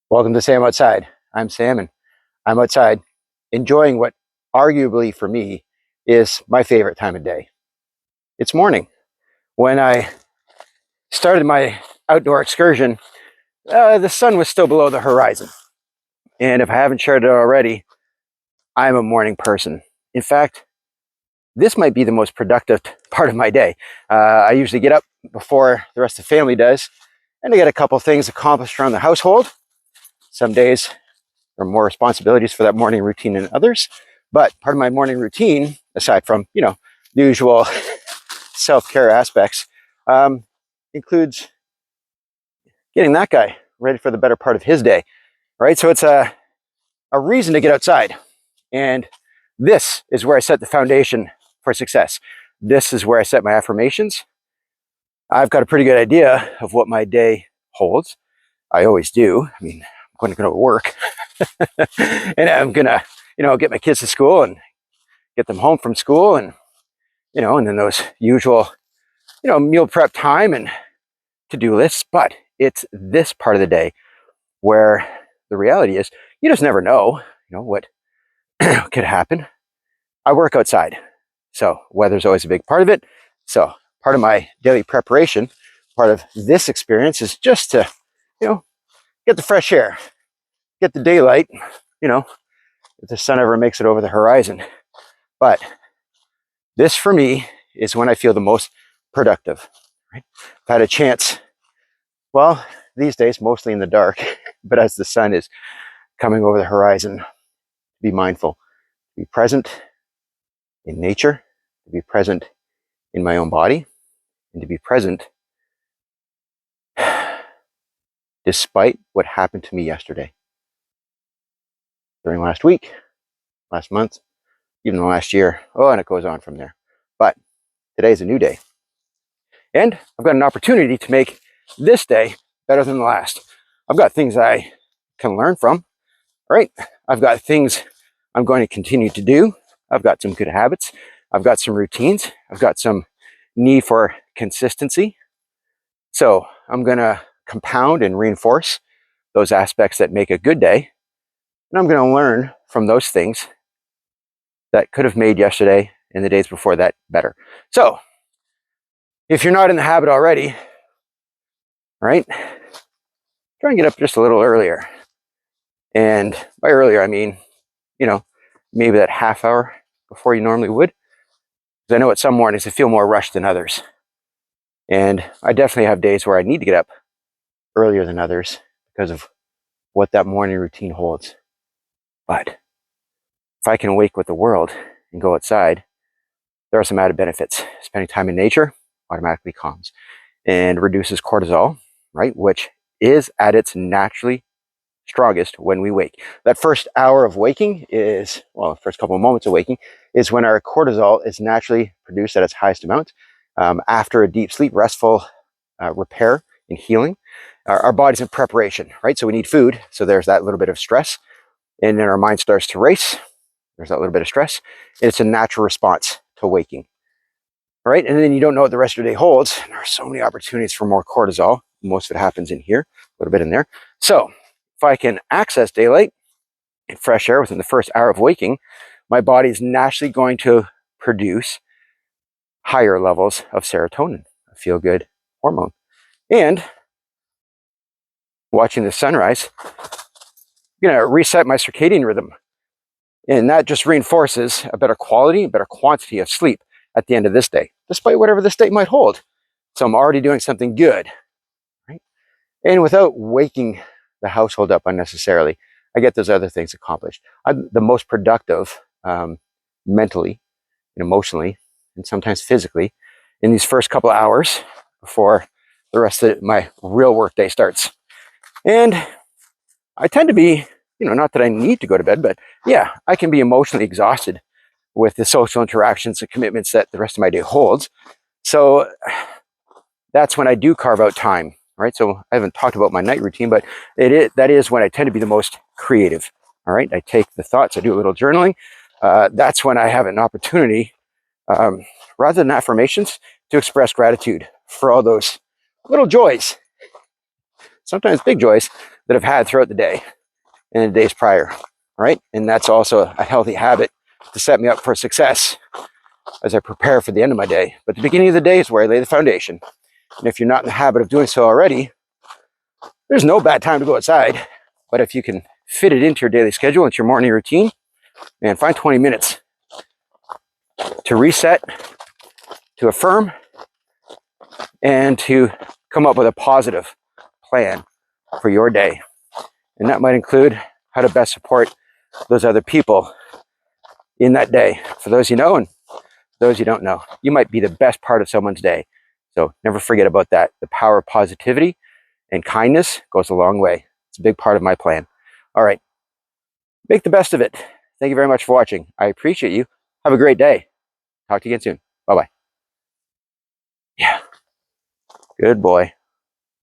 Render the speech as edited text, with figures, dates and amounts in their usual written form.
Welcome to Sam Outside. I'm Sam, and I'm outside enjoying what arguably for me is my favorite time of day. It's morning. When I started my outdoor excursion, the sun was still below the horizon. And if I haven't shared it already, I'm a morning person. In fact, this might be the most productive part of my day. I usually get up before the rest of the family does, and I get a couple things accomplished around the household. Some days or more responsibilities for that morning routine than others. But part of my morning routine, aside from, the usual self-care aspects, includes getting that guy ready for the better part of his day, right? So it's a reason to get outside. And this is where I set the foundation for success. This is where I set my affirmations. I've got a pretty good idea of what my day holds. I always do. I mean, I'm going to go to work and I'm going to, get my kids to school and get them home from school and, and then those usual, meal prep time and to-do lists. But it's this part of the day where the reality is you just never know, what could happen. I work outside, so weather's always a big part of it. So part of my daily preparation, part of this experience is just to, get the fresh air, get the daylight, if the sun ever makes it over the horizon. But this for me is when I feel the most productive. Right? I've had a chance, well, these days mostly in the dark, but as the sun is coming over the horizon, to be mindful, to be present in nature, to be present in my own body, and to be present despite what happened to me yesterday, during last week, last month, even last year. Oh, and it goes on from there. But today's a new day. And I've got an opportunity to make this day better than the last. I've got things I can learn from, right? I've got things I'm going to continue to do. I've got some good habits. I've got some routines. I've got some need for consistency. So I'm going to compound and reinforce those aspects that make a good day. And I'm going to learn from those things that could have made yesterday and the days before that better. So if you're not in the habit already, right, try and get up just a little earlier. And by earlier, I mean, maybe that half hour before you normally would. Because I know at some mornings I feel more rushed than others. And I definitely have days where I need to get up earlier than others because of what that morning routine holds. But if I can wake with the world and go outside, there are some added benefits. Spending time in nature automatically calms and reduces cortisol, right? Which is at its naturally strongest when we wake. That first hour of waking is, well, the first couple of moments of waking is when our cortisol is naturally produced at its highest amount. After a deep sleep, restful repair and healing, our body's in preparation, right? So we need food. So there's that little bit of stress. And then our mind starts to race. There's that little bit of stress. It's a natural response to waking, right? And then you don't know what the rest of your day holds. There are so many opportunities for more cortisol. Most of it happens in here, a little bit in there. So if I can access daylight and fresh air within the first hour of waking, my body is naturally going to produce higher levels of serotonin, a feel-good hormone. And watching the sunrise, I'm going to reset my circadian rhythm. And that just reinforces a better quality, a better quantity of sleep at the end of this day, despite whatever this day might hold. So I'm already doing something good, right? And without waking the household up unnecessarily, I get those other things accomplished. I'm the most productive mentally and emotionally, and sometimes physically, in these first couple of hours before the rest of my real work day starts. And I tend to be, not that I need to go to bed, but yeah, I can be emotionally exhausted with the social interactions and commitments that the rest of my day holds. So that's when I do carve out time, right? So I haven't talked about my night routine, but that is when I tend to be the most creative. All right, I take the thoughts, I do a little journaling. That's when I have an opportunity, rather than affirmations, to express gratitude for all those little joys, sometimes big joys, that I've had throughout the day and the days prior, right? And that's also a healthy habit to set me up for success as I prepare for the end of my day. But the beginning of the day is where I lay the foundation. And if you're not in the habit of doing so already, there's no bad time to go outside. But if you can fit it into your daily schedule, into your morning routine, man, find 20 minutes to reset, to affirm, and to come up with a positive plan for your day. And that might include how to best support those other people in that day. For those you know and those you don't know, you might be the best part of someone's day. So never forget about that. The power of positivity and kindness goes a long way. It's a big part of my plan. All right, make the best of it. Thank you very much for watching. I appreciate you. Have a great day. Talk to you again soon. Bye-bye. Yeah, good boy.